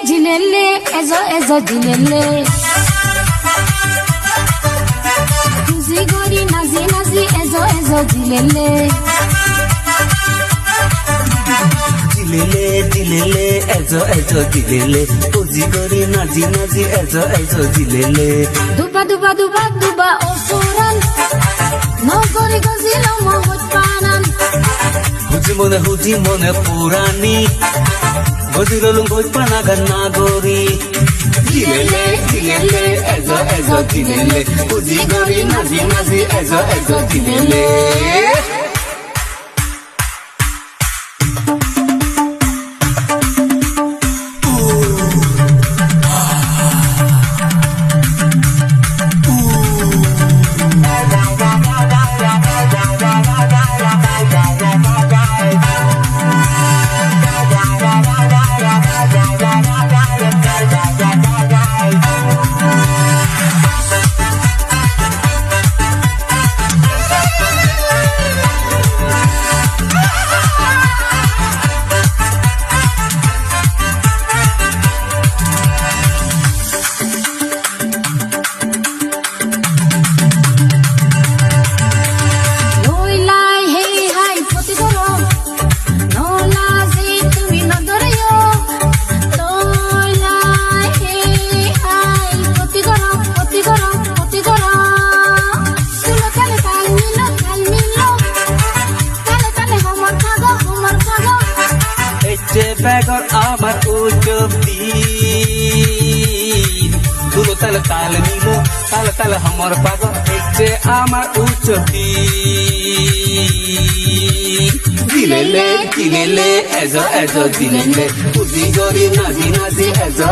Jilele, ezo jilele. Kuzi gori nazi ezo jilele. Jilele, ezo jilele. Kuzi gori nazi ezo jilele. Duba osuran. No gori gozilo mohut panan. Huji mone purani. Gozilolung goj panagan nagori. Jilele, ezo jilele. Kuzi gori nazi ezo jilele. Beggar আমার উচ্চব দিন দুলো তাল মিলো তাল আমার পাগল এসে আমার উচ্চব দিন জilele এজো জilele কুজি গরি নাজি এজো